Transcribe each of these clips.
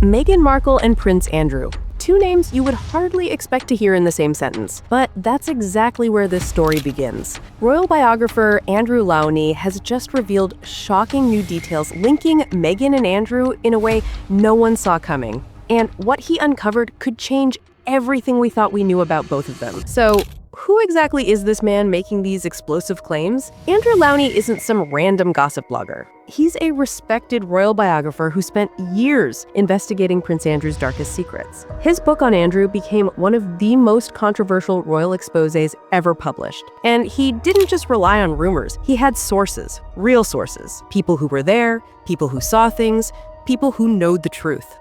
Meghan Markle and Prince Andrew. Two names you would hardly expect to hear in the same sentence, but that's exactly where this story begins. Royal biographer Andrew Lownie has just revealed shocking new details linking Meghan and Andrew in a way no one saw coming. And what he uncovered could change everything we thought we knew about both of them. So, who exactly is this man making these explosive claims? Andrew Lownie isn't some random gossip blogger. He's a respected royal biographer who spent years investigating Prince Andrew's darkest secrets. His book on Andrew became one of the most controversial royal exposés ever published. And he didn't just rely on rumors. He had sources, real sources, people who were there, people who saw things, people who know the truth.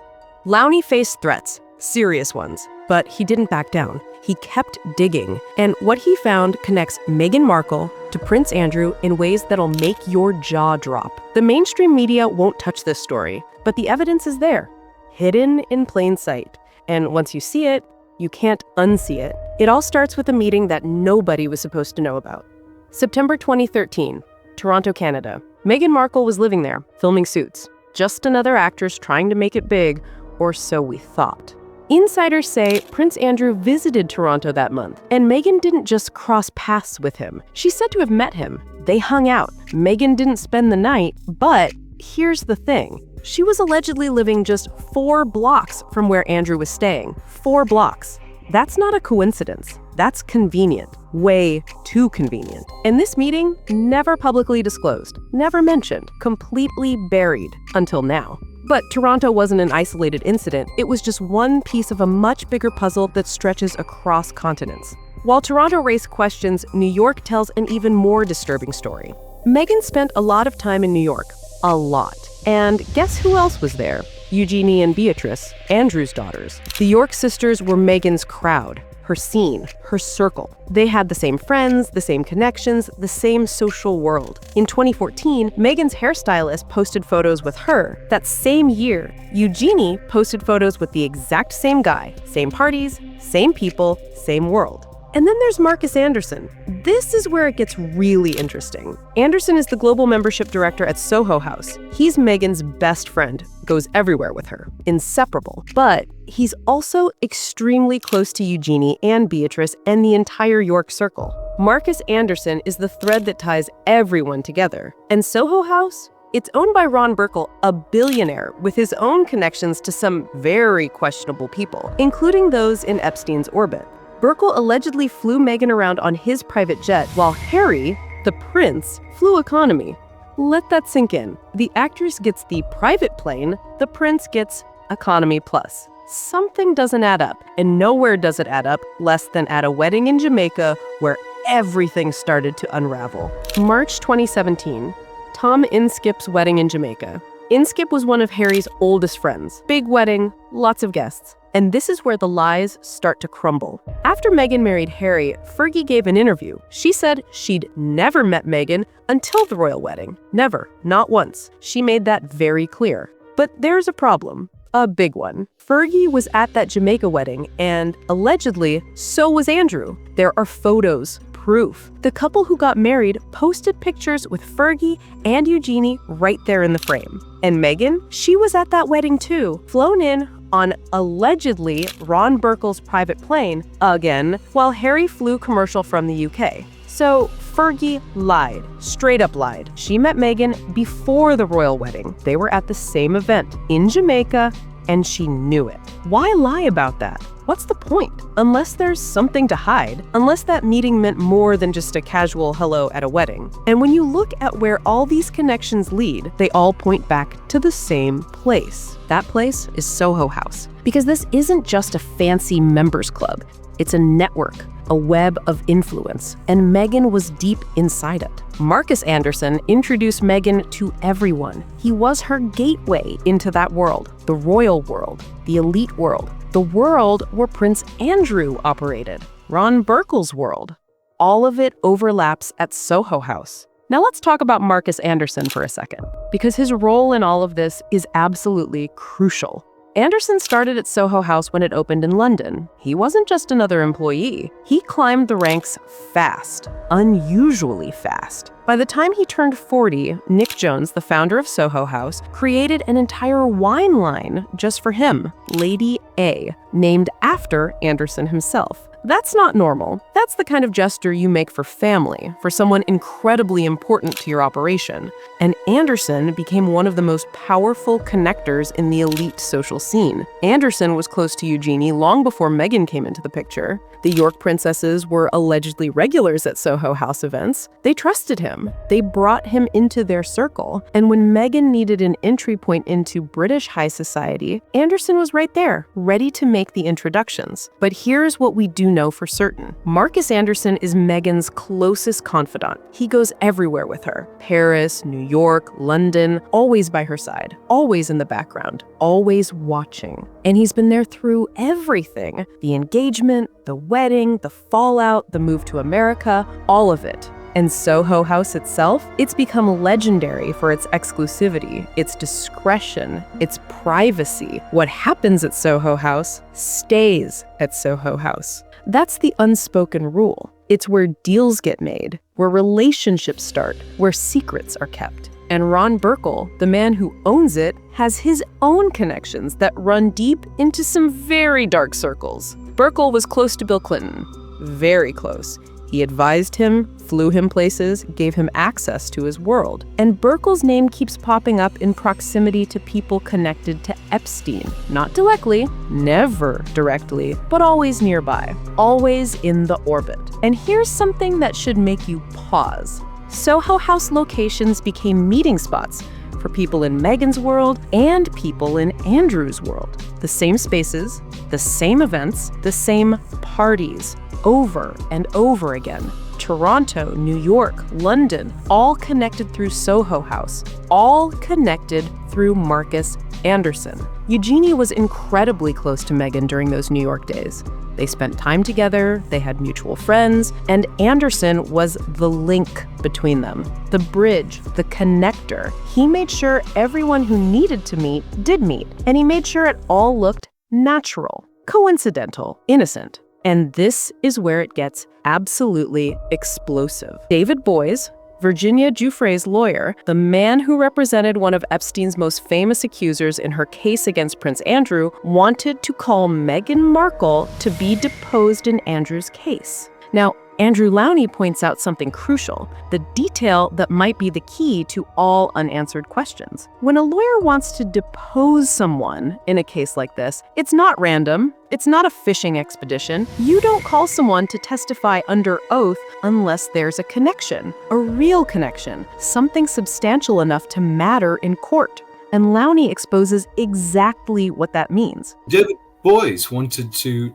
Lownie faced threats, serious ones, but he didn't back down. He kept digging, and what he found connects Meghan Markle to Prince Andrew in ways that'll make your jaw drop. The mainstream media won't touch this story, but the evidence is there, hidden in plain sight. And once you see it, you can't unsee it. It all starts with a meeting that nobody was supposed to know about. September 2013, Toronto, Canada. Meghan Markle was living there, filming Suits. Just another actress trying to make it big, or so we thought. Insiders say Prince Andrew visited Toronto that month, and Meghan didn't just cross paths with him. She's said to have met him. They hung out. Meghan didn't spend the night, but here's the thing. She was allegedly living just 4 blocks from where Andrew was staying. 4 blocks. That's not a coincidence. That's convenient. Way too convenient. And this meeting, never publicly disclosed, never mentioned, completely buried until now. But Toronto wasn't an isolated incident. It was just one piece of a much bigger puzzle that stretches across continents. While Toronto raised questions, New York tells an even more disturbing story. Meghan spent a lot of time in New York. A lot. And guess who else was there? Eugenie and Beatrice, Andrew's daughters. The York sisters were Meghan's crowd, her scene, her circle. They had the same friends, the same connections, the same social world. In 2014, Meghan's hairstylist posted photos with her. That same year, Eugenie posted photos with the exact same guy. Same parties, same people, same world. And then there's Marcus Anderson. This is where it gets really interesting. Anderson is the global membership director at Soho House. He's Meghan's best friend, goes everywhere with her, inseparable. But he's also extremely close to Eugenie and Beatrice and the entire York circle. Marcus Anderson is the thread that ties everyone together. And Soho House? It's owned by Ron Burkle, a billionaire with his own connections to some very questionable people, including those in Epstein's orbit. Burkle allegedly flew Meghan around on his private jet, while Harry, the prince, flew economy. Let that sink in. The actress gets the private plane, the prince gets economy plus. Something doesn't add up, and nowhere does it add up less than at a wedding in Jamaica where everything started to unravel. March 2017, Tom Inskip's wedding in Jamaica. Inskip was one of Harry's oldest friends. Big wedding, lots of guests. And this is where the lies start to crumble. After Meghan married Harry, Fergie gave an interview. She said she'd never met Meghan until the royal wedding. Never, not once. She made that very clear. But there's a problem, a big one. Fergie was at that Jamaica wedding, and allegedly, so was Andrew. There are photos, proof. The couple who got married posted pictures with Fergie and Eugenie right there in the frame. And Meghan, she was at that wedding too, flown in on allegedly Ron Burkle's private plane again, while Harry flew commercial from the UK. So Fergie lied, straight up lied. She met Meghan before the royal wedding. They were at the same event in Jamaica, and she knew it. Why lie about that? What's the point? Unless there's something to hide, unless that meeting meant more than just a casual hello at a wedding. And when you look at where all these connections lead, they all point back to the same place. That place is Soho House. Because this isn't just a fancy members club. It's a network, a web of influence, and Meghan was deep inside it. Marcus Anderson introduced Meghan to everyone. He was her gateway into that world, the royal world, the elite world, the world where Prince Andrew operated, Ron Burkle's world. All of it overlaps at Soho House. Now let's talk about Marcus Anderson for a second, because his role in all of this is absolutely crucial. Anderson started at Soho House when it opened in London. He wasn't just another employee. He climbed the ranks fast, unusually fast. By the time he turned 40, Nick Jones, the founder of Soho House, created an entire wine line just for him, Lady A, named after Anderson himself. That's not normal. That's the kind of gesture you make for family, for someone incredibly important to your operation. And Anderson became one of the most powerful connectors in the elite social scene. Anderson was close to Eugenie long before Meghan came into the picture. The York princesses were allegedly regulars at Soho House events. They trusted him. They brought him into their circle. And when Meghan needed an entry point into British high society, Anderson was right there, ready to make the introductions. But here's what we do know for certain. Marcus Anderson is Meghan's closest confidant. He goes everywhere with her. Paris, New York, London, always by her side, always in the background, always watching. And he's been there through everything. The engagement, the wedding, the fallout, the move to America, all of it. And Soho House itself, it's become legendary for its exclusivity, its discretion, its privacy. What happens at Soho House stays at Soho House. That's the unspoken rule. It's where deals get made, where relationships start, where secrets are kept. And Ron Burkle, the man who owns it, has his own connections that run deep into some very dark circles. Burkle was close to Bill Clinton, very close. He advised him, flew him places, gave him access to his world. And Burkle's name keeps popping up in proximity to people connected to Epstein. Not directly, never directly, but always nearby, always in the orbit. And here's something that should make you pause. Soho House locations became meeting spots for people in Meghan's world and people in Andrew's world. The same spaces, the same events, the same parties, over and over again. Toronto, New York, London, all connected through Soho House, all connected through Marcus Anderson. Eugenie was incredibly close to Meghan during those New York days. They spent time together, they had mutual friends, and Anderson was the link between them, the bridge, the connector. He made sure everyone who needed to meet did meet, and he made sure it all looked natural, coincidental, innocent. And this is where it gets absolutely explosive. David Boies, Virginia Giuffre's lawyer, the man who represented one of Epstein's most famous accusers in her case against Prince Andrew, wanted to call Meghan Markle to be deposed in Andrew's case. Now, Andrew Lownie points out something crucial, the detail that might be the key to all unanswered questions. When a lawyer wants to depose someone in a case like this, it's not random. It's not a fishing expedition. You don't call someone to testify under oath unless there's a connection, a real connection, something substantial enough to matter in court. And Lownie exposes exactly what that means. David Boies wanted to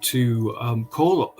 call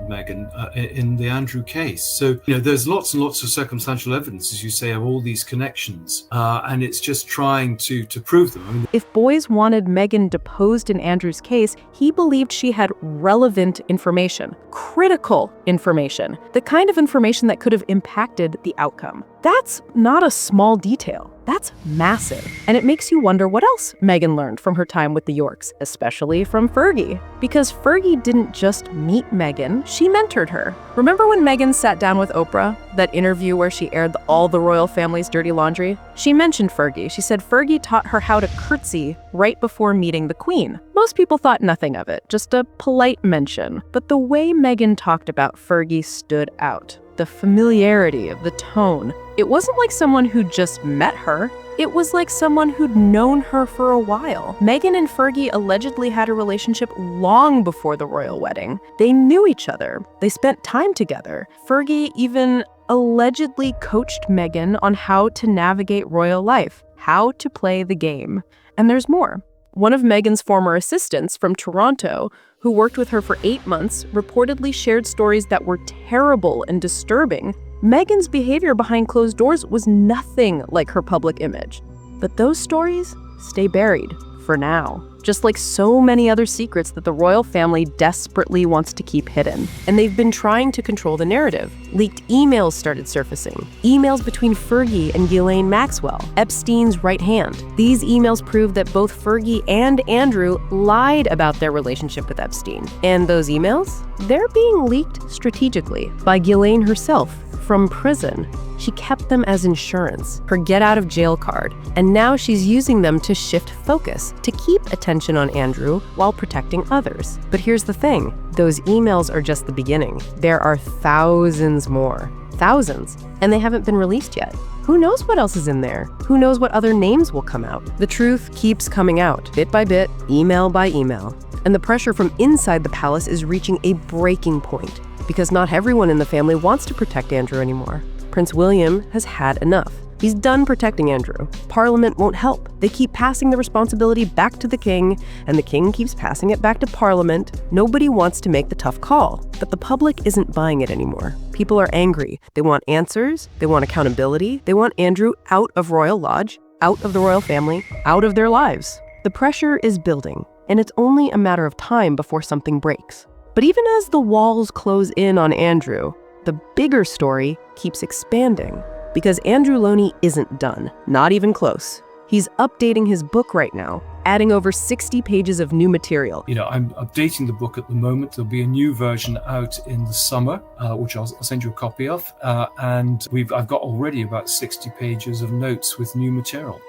Meghan in the Andrew case. So, there's lots and lots of circumstantial evidence, as you say, of all these connections, and it's just trying to prove them. If Boies wanted Meghan deposed in Andrew's case, he believed she had relevant information, critical information, the kind of information that could have impacted the outcome. That's not a small detail. That's massive. And it makes you wonder what else Meghan learned from her time with the Yorks, especially from Fergie. Because Fergie didn't just meet Meghan, she mentored her. Remember when Meghan sat down with Oprah, that interview where she aired all the royal family's dirty laundry? She mentioned Fergie. She said Fergie taught her how to curtsy right before meeting the Queen. Most people thought nothing of it, just a polite mention. But the way Meghan talked about Fergie stood out. The familiarity of the tone. It wasn't like someone who just met her. It was like someone who'd known her for a while. Meghan and Fergie allegedly had a relationship long before the royal wedding. They knew each other. They spent time together. Fergie even allegedly coached Meghan on how to navigate royal life, how to play the game. And there's more. One of Meghan's former assistants from Toronto, who worked with her for 8 months, reportedly shared stories that were terrible and disturbing. Meghan's behavior behind closed doors was nothing like her public image. But those stories stay buried for now. just like so many other secrets that the royal family desperately wants to keep hidden. And they've been trying to control the narrative. Leaked emails started surfacing. Emails between Fergie and Ghislaine Maxwell, Epstein's right hand. These emails prove that both Fergie and Andrew lied about their relationship with Epstein. And those emails? They're being leaked strategically by Ghislaine herself from prison. She kept them as insurance, her get-out-of-jail card, and now she's using them to shift focus, to keep attention on Andrew while protecting others. But here's the thing, those emails are just the beginning. There are thousands more. Thousands. And they haven't been released yet. Who knows what else is in there? Who knows what other names will come out? The truth keeps coming out, bit by bit, email by email. And the pressure from inside the palace is reaching a breaking point, because not everyone in the family wants to protect Andrew anymore. Prince William has had enough. He's done protecting Andrew. Parliament won't help. They keep passing the responsibility back to the king, and the king keeps passing it back to Parliament. Nobody wants to make the tough call, but the public isn't buying it anymore. People are angry. They want answers. They want accountability. They want Andrew out of Royal Lodge, out of the royal family, out of their lives. The pressure is building, and it's only a matter of time before something breaks. But even as the walls close in on Andrew, the bigger story keeps expanding, because Andrew Lownie isn't done, not even close. He's updating his book right now, adding over 60 pages of new material. I'm updating the book at the moment. There'll be a new version out in the summer, which I'll send you a copy of. And I've got already about 60 pages of notes with new material.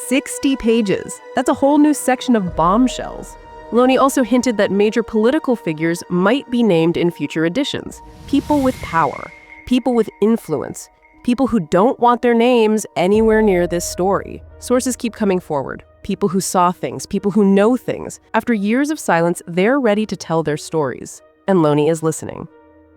60 pages. That's a whole new section of bombshells. Lownie also hinted that major political figures might be named in future editions. People with power, people with influence, people who don't want their names anywhere near this story. Sources keep coming forward. People who saw things, people who know things. After years of silence, they're ready to tell their stories. And Lownie is listening.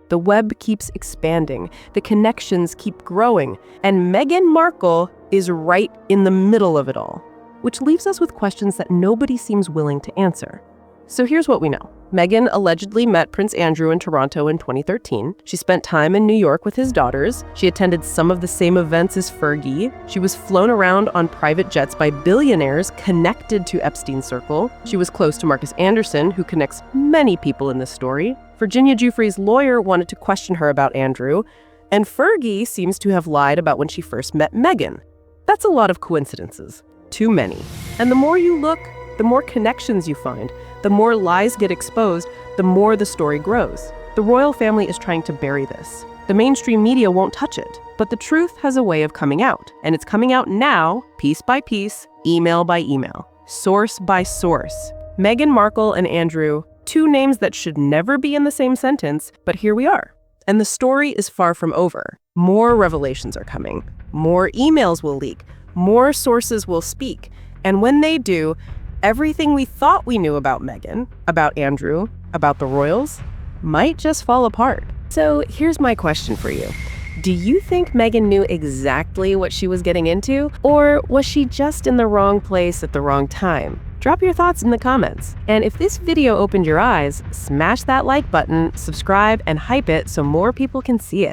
The web keeps expanding. The connections keep growing. And Meghan Markle is right in the middle of it all, which leaves us with questions that nobody seems willing to answer. So here's what we know. Meghan allegedly met Prince Andrew in Toronto in 2013. She spent time in New York with his daughters. She attended some of the same events as Fergie. She was flown around on private jets by billionaires connected to Epstein's circle. She was close to Marcus Anderson, who connects many people in this story. Virginia Giuffre's lawyer wanted to question her about Andrew, and Fergie seems to have lied about when she first met Meghan. That's a lot of coincidences. Too many. And the more you look, the more connections you find, the more lies get exposed, the more the story grows. The royal family is trying to bury this. The mainstream media won't touch it, but the truth has a way of coming out, and it's coming out now, piece by piece, email by email, source by source. Meghan Markle and Andrew, two names that should never be in the same sentence, but here we are. And the story is far from over. More revelations are coming. More emails will leak. More sources will speak. And when they do, everything we thought we knew about Meghan, about Andrew, about the royals, might just fall apart. So here's my question for you. Do you think Meghan knew exactly what she was getting into? Or was she just in the wrong place at the wrong time? Drop your thoughts in the comments. And if this video opened your eyes, smash that like button, subscribe, and hype it so more people can see it.